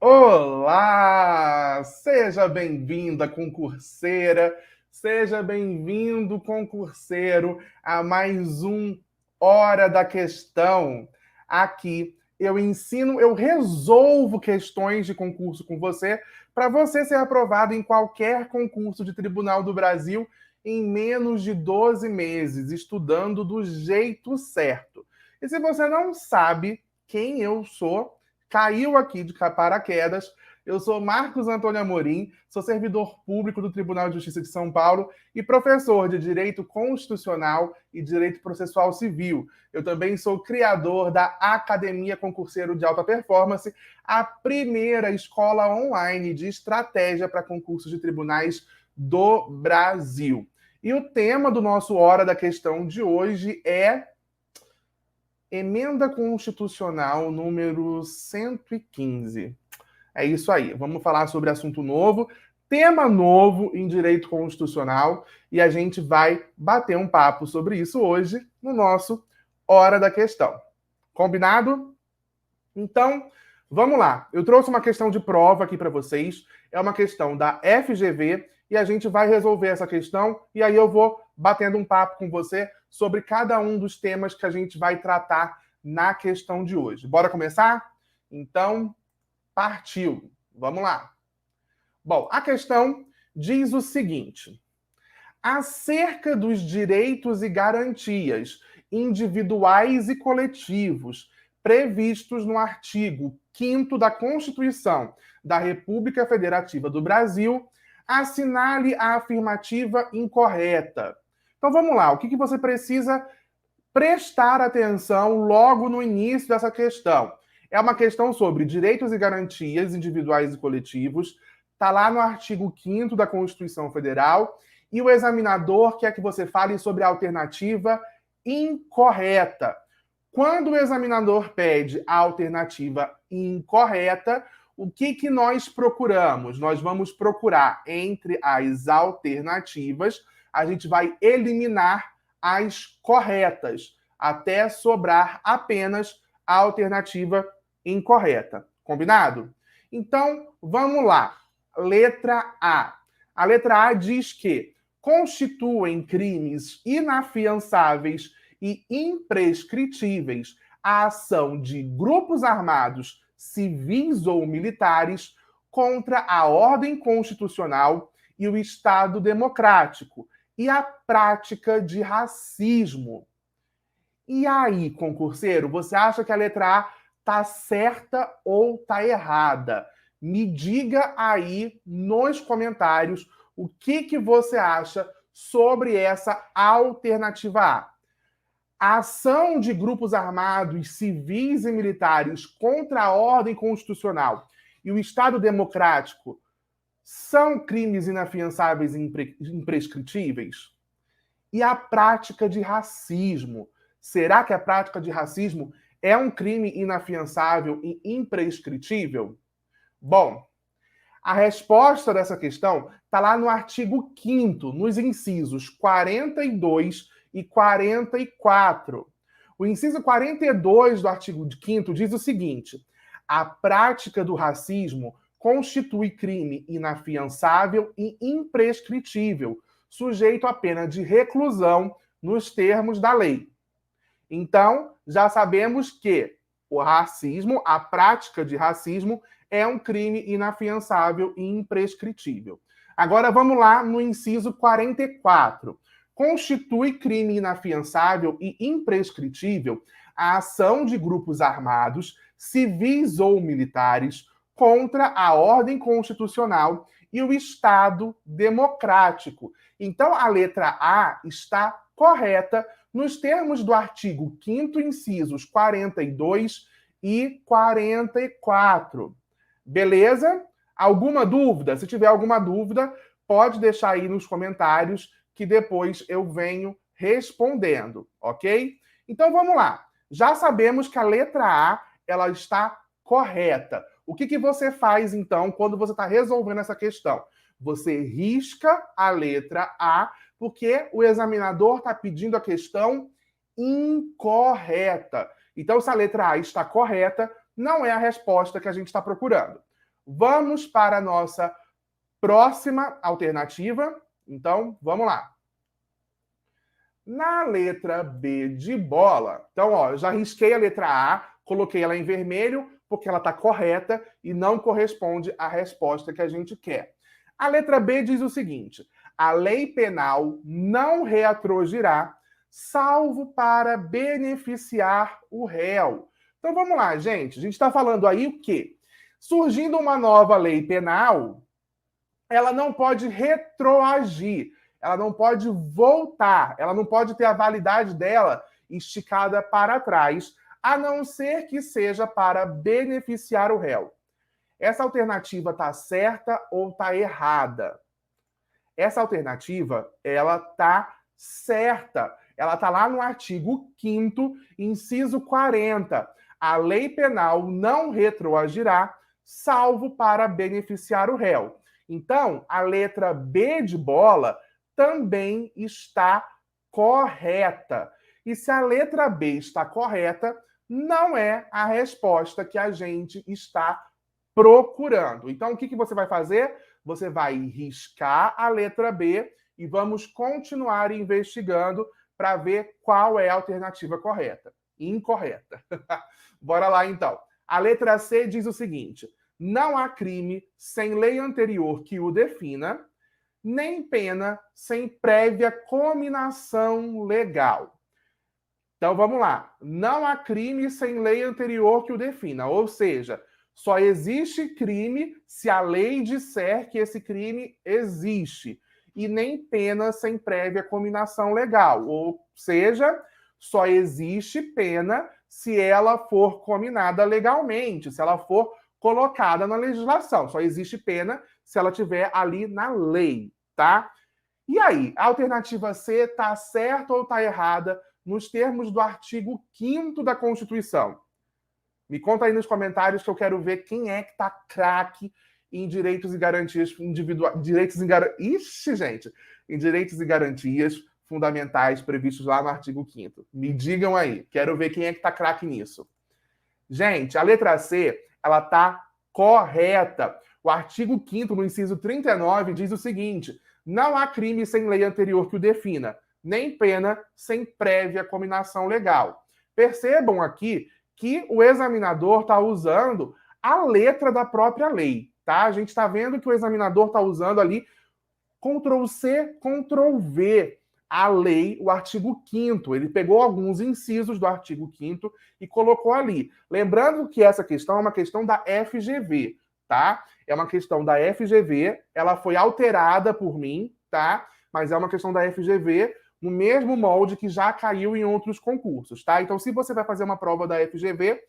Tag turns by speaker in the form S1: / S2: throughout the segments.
S1: Olá! Seja bem-vinda, concurseira, seja bem-vindo, concurseiro, a mais um Hora da Questão. Aqui eu resolvo questões de concurso com você, para você ser aprovado em qualquer concurso de tribunal do Brasil em menos de 12 meses, estudando do jeito certo. E se você não sabe quem eu sou, caiu aqui de paraquedas. Eu sou Marcos Antônio Amorim, sou servidor público do Tribunal de Justiça de São Paulo e professor de Direito Constitucional e Direito Processual Civil. Eu também sou criador da Academia Concurseiro de Alta Performance, a primeira escola online de estratégia para concursos de tribunais do Brasil. E o tema do nosso Hora da Questão de hoje é Emenda Constitucional número 115. É isso aí. Vamos falar sobre assunto novo, tema novo em direito constitucional, e a gente vai bater um papo sobre isso hoje no nosso Hora da Questão. Combinado? Então, vamos lá. Eu trouxe uma questão de prova aqui para vocês. É uma questão da FGV e a gente vai resolver essa questão e aí eu vou batendo um papo com você sobre cada um dos temas que a gente vai tratar na questão de hoje. Bora começar? Então, partiu. Vamos lá. Bom, a questão diz o seguinte: acerca dos direitos e garantias individuais e coletivos previstos no artigo 5º da Constituição da República Federativa do Brasil, assinale a afirmativa incorreta. Então vamos lá, o que você precisa prestar atenção logo no início dessa questão? É uma questão sobre direitos e garantias individuais e coletivos, está lá no artigo 5º da Constituição Federal, e o examinador quer que você fale sobre a alternativa incorreta. Quando o examinador pede a alternativa incorreta, o que nós procuramos? Nós vamos procurar entre as alternativas, a gente vai eliminar as corretas, até sobrar apenas a alternativa incorreta. Combinado? Então, vamos lá. Letra A. A letra A diz que constituem crimes inafiançáveis e imprescritíveis a ação de grupos armados, civis ou militares, contra a ordem constitucional e o Estado democrático, e a prática de racismo. E aí, concurseiro, você acha que a letra A está certa ou está errada? Me diga aí nos comentários o que você acha sobre essa alternativa A. A ação de grupos armados, civis e militares contra a ordem constitucional e o Estado democrático são crimes inafiançáveis e imprescritíveis? E a prática de racismo? Será que a prática de racismo é um crime inafiançável e imprescritível? Bom, a resposta dessa questão está lá no artigo 5º, nos incisos 42 e 44. O inciso 42 do artigo 5º diz o seguinte: a prática do racismo constitui crime inafiançável e imprescritível, sujeito à pena de reclusão nos termos da lei. Então, já sabemos que o racismo, a prática de racismo, é um crime inafiançável e imprescritível. Agora vamos lá no inciso 44. Constitui crime inafiançável e imprescritível a ação de grupos armados, civis ou militares, contra a ordem constitucional e o Estado democrático. Então, a letra A está correta nos termos do artigo 5º, incisos 42 e 44. Beleza? Alguma dúvida? Se tiver alguma dúvida, pode deixar aí nos comentários que depois eu venho respondendo, ok? Então vamos lá. Já sabemos que a letra A ela está correta. O que você faz então quando você está resolvendo essa questão? Você risca a letra A porque o examinador está pedindo a questão incorreta. Então, se a letra A está correta, não é a resposta que a gente está procurando. Vamos para a nossa próxima alternativa. Então, vamos lá. Na letra B de bola, então, ó, eu já risquei a letra A, coloquei ela em vermelho, porque ela está correta e não corresponde à resposta que a gente quer. A letra B diz o seguinte: a lei penal não retroagirá, salvo para beneficiar o réu. Então vamos lá, gente. A gente está falando aí o quê? Surgindo uma nova lei penal, ela não pode retroagir, ela não pode voltar, ela não pode ter a validade dela esticada para trás, a não ser que seja para beneficiar o réu. Essa alternativa está certa ou está errada? Essa alternativa, ela está certa. Ela está lá no artigo 5º, inciso 40. A lei penal não retroagirá, salvo para beneficiar o réu. Então, a letra B de bola também está correta. E se a letra B está correta, não é a resposta que a gente está procurando. Então, o que você vai fazer? Você vai riscar a letra B e vamos continuar investigando para ver qual é a alternativa correta. Incorreta. Bora lá, então. A letra C diz o seguinte: não há crime sem lei anterior que o defina, nem pena sem prévia cominação legal. Então, vamos lá. Não há crime sem lei anterior que o defina, ou seja, só existe crime se a lei disser que esse crime existe, e nem pena sem prévia cominação legal, ou seja, só existe pena se ela for cominada legalmente, se ela for colocada na legislação. Só existe pena se ela estiver ali na lei, tá? E aí, a alternativa C está certa ou está errada nos termos do artigo 5º da Constituição? Me conta aí nos comentários que eu quero ver quem é que tá craque em direitos e garantias individuais. Em direitos e garantias fundamentais previstos lá no artigo 5º. Me digam aí, quero ver quem é que tá craque nisso. Gente, a letra C, ela tá correta. O artigo 5º, no inciso 39, diz o seguinte: não há crime sem lei anterior que o defina, nem pena sem prévia cominação legal. Percebam aqui que o examinador está usando a letra da própria lei, tá? A gente está vendo que o examinador está usando ali Ctrl+C, Ctrl+V, a lei, o artigo 5º. Ele pegou alguns incisos do artigo 5º e colocou ali. Lembrando que essa questão é uma questão da FGV, tá? É uma questão da FGV, ela foi alterada por mim, tá? Mas é uma questão da FGV, no mesmo molde que já caiu em outros concursos, tá? Então, se você vai fazer uma prova da FGV,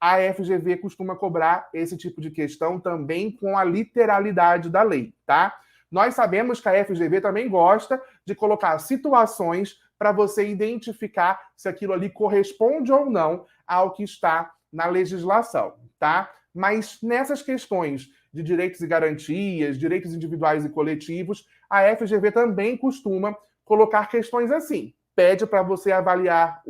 S1: a FGV costuma cobrar esse tipo de questão também com a literalidade da lei, tá? Nós sabemos que a FGV também gosta de colocar situações para você identificar se aquilo ali corresponde ou não ao que está na legislação, tá? Mas nessas questões de direitos e garantias, direitos individuais e coletivos, a FGV também costuma colocar questões assim. Pede para você avaliar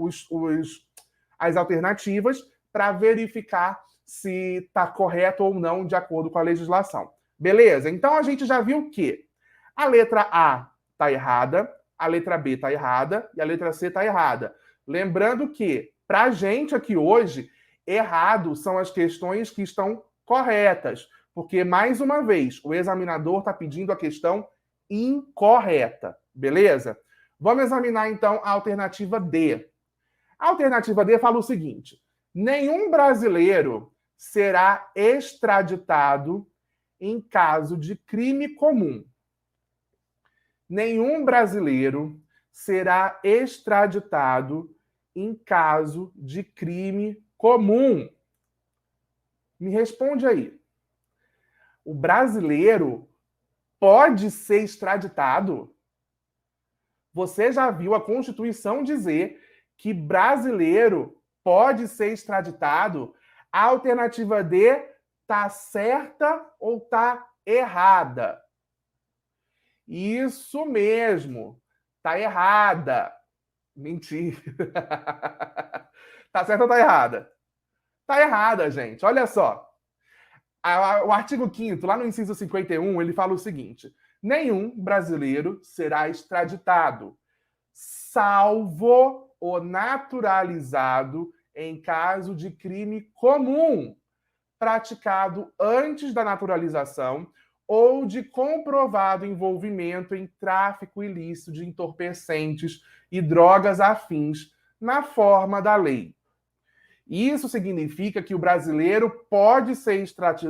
S1: as alternativas para verificar se está correto ou não de acordo com a legislação. Beleza? Então a gente já viu que a letra A está errada, a letra B está errada e a letra C está errada. Lembrando que, para a gente aqui hoje, errado são as questões que estão corretas, porque, mais uma vez, o examinador está pedindo a questão incorreta. Beleza? Vamos examinar, então, a alternativa D. A alternativa D fala o seguinte: nenhum brasileiro será extraditado em caso de crime comum. Nenhum brasileiro será extraditado em caso de crime comum. Me responde aí. O brasileiro pode ser extraditado? Você já viu a Constituição dizer que brasileiro pode ser extraditado? A alternativa D está certa ou está errada? Isso mesmo, está errada. Mentira. Tá certa ou tá errada? Tá errada, gente. Olha só. O artigo 5º, lá no inciso 51, ele fala o seguinte: nenhum brasileiro será extraditado, salvo o naturalizado em caso de crime comum praticado antes da naturalização ou de comprovado envolvimento em tráfico ilícito de entorpecentes e drogas afins na forma da lei. Isso significa que o brasileiro pode ser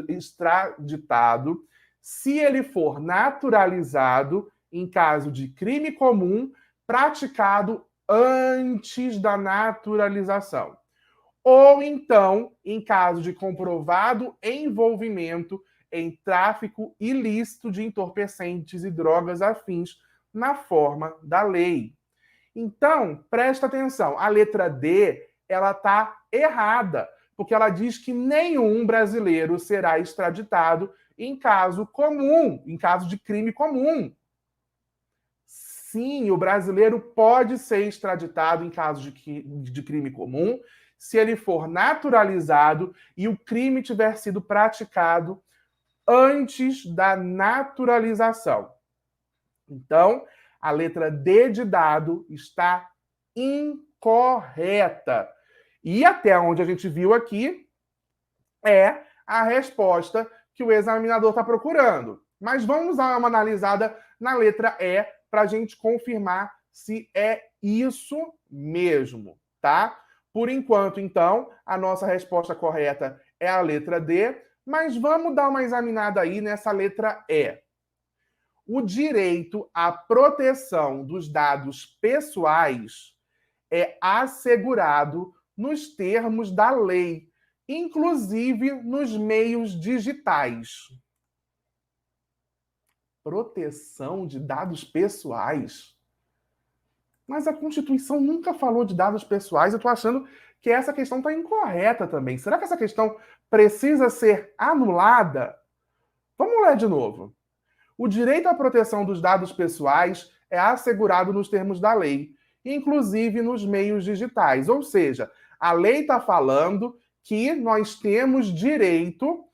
S1: extraditado se ele for naturalizado em caso de crime comum praticado antes da naturalização. Ou então, em caso de comprovado envolvimento em tráfico ilícito de entorpecentes e drogas afins na forma da lei. Então, presta atenção, a letra D, ela está errada, porque ela diz que nenhum brasileiro será extraditado em caso comum, em caso de crime comum. Sim, o brasileiro pode ser extraditado em caso de crime comum, se ele for naturalizado e o crime tiver sido praticado antes da naturalização. Então, a letra D de dado está incorreta. E até onde a gente viu aqui é a resposta que o examinador está procurando. Mas vamos dar uma analisada na letra E para a gente confirmar se é isso mesmo, tá? Por enquanto, então, a nossa resposta correta é a letra D, mas vamos dar uma examinada aí nessa letra E. O direito à proteção dos dados pessoais é assegurado nos termos da lei, inclusive nos meios digitais. Proteção de dados pessoais? Mas a Constituição nunca falou de dados pessoais. Eu estou achando que essa questão está incorreta também. Será que essa questão precisa ser anulada? Vamos ler de novo. O direito à proteção dos dados pessoais é assegurado nos termos da lei, inclusive nos meios digitais. Ou seja, a lei está falando que nós temos direito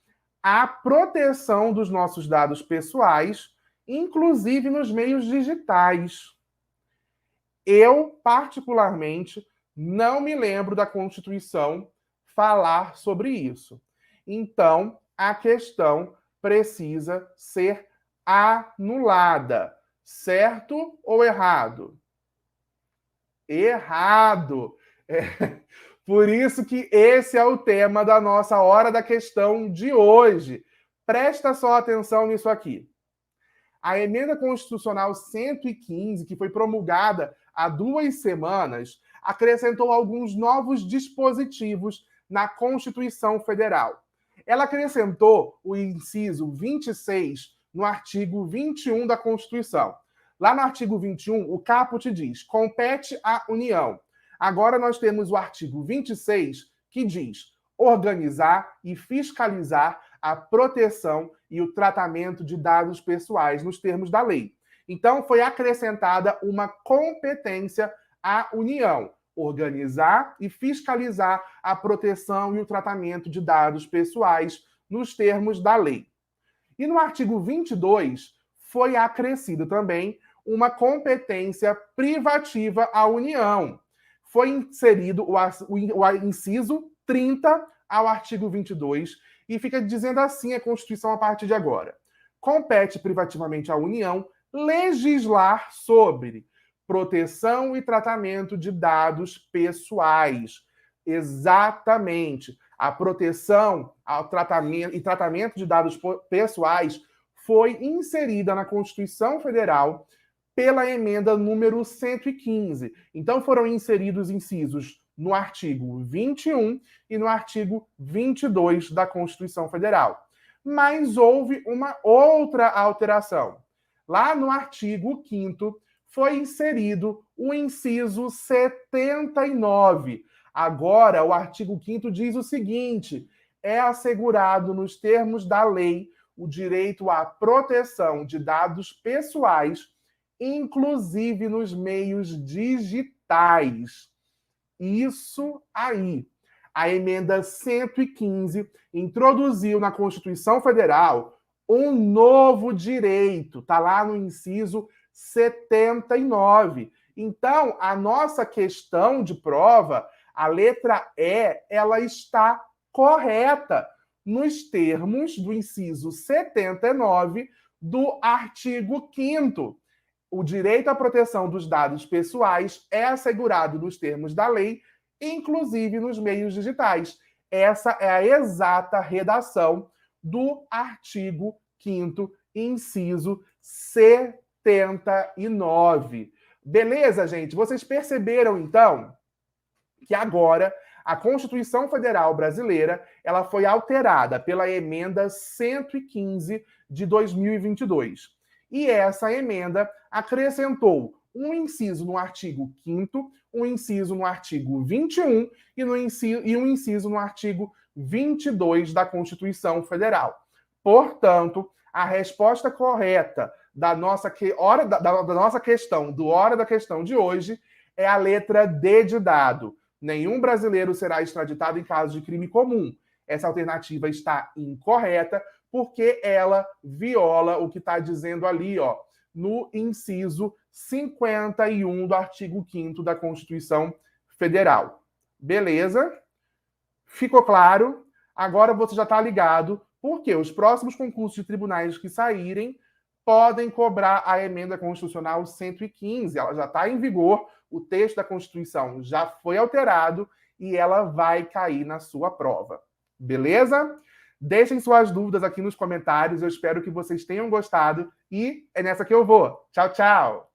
S1: à proteção dos nossos dados pessoais, inclusive nos meios digitais. Eu, particularmente, não me lembro da Constituição falar sobre isso. Então, a questão precisa ser anulada. Certo ou errado? Errado. Por isso que esse é o tema da nossa Hora da Questão de hoje. Presta só atenção nisso aqui. A Emenda Constitucional 115, que foi promulgada há 2 semanas, acrescentou alguns novos dispositivos na Constituição Federal. Ela acrescentou o inciso 26 no artigo 21 da Constituição. Lá no artigo 21, o caput diz: compete à União. Agora nós temos o artigo 26, que diz: organizar e fiscalizar a proteção e o tratamento de dados pessoais nos termos da lei. Então, foi acrescentada uma competência à União: organizar e fiscalizar a proteção e o tratamento de dados pessoais nos termos da lei. E no artigo 22, foi acrescido também uma competência privativa à União. Foi inserido o inciso 30 ao artigo 22 e fica dizendo assim a Constituição a partir de agora: compete privativamente à União legislar sobre proteção e tratamento de dados pessoais. Exatamente. A proteção ao tratamento de dados pessoais foi inserida na Constituição Federal pela emenda número 115. Então foram inseridos incisos no artigo 21 e no artigo 22 da Constituição Federal. Mas houve uma outra alteração. Lá no artigo 5º foi inserido o inciso 79. Agora, o artigo 5º diz o seguinte: é assegurado nos termos da lei o direito à proteção de dados pessoais, inclusive nos meios digitais. Isso aí. A emenda 115 introduziu na Constituição Federal um novo direito, está lá no inciso 79. Então, a nossa questão de prova, a letra E, ela está correta nos termos do inciso 79 do artigo 5º. O direito à proteção dos dados pessoais é assegurado nos termos da lei, inclusive nos meios digitais. Essa é a exata redação do artigo 5º, inciso 79. Beleza, gente? Vocês perceberam, então, que agora a Constituição Federal Brasileira ela foi alterada pela emenda 115 de 2022. E essa emenda acrescentou um inciso no artigo 5º, um inciso no artigo 21 e um inciso no artigo 22 da Constituição Federal. Portanto, a resposta correta da nossa questão, do Hora da Questão de hoje, é a letra D de dado. Nenhum brasileiro será extraditado em caso de crime comum. Essa alternativa está incorreta, porque ela viola o que está dizendo ali, ó, no inciso 51 do artigo 5º da Constituição Federal. Beleza? Ficou claro? Agora você já está ligado, porque os próximos concursos de tribunais que saírem podem cobrar a emenda constitucional 115. Ela já está em vigor, o texto da Constituição já foi alterado e ela vai cair na sua prova. Beleza? Deixem suas dúvidas aqui nos comentários. Eu espero que vocês tenham gostado e é nessa que eu vou. Tchau, tchau!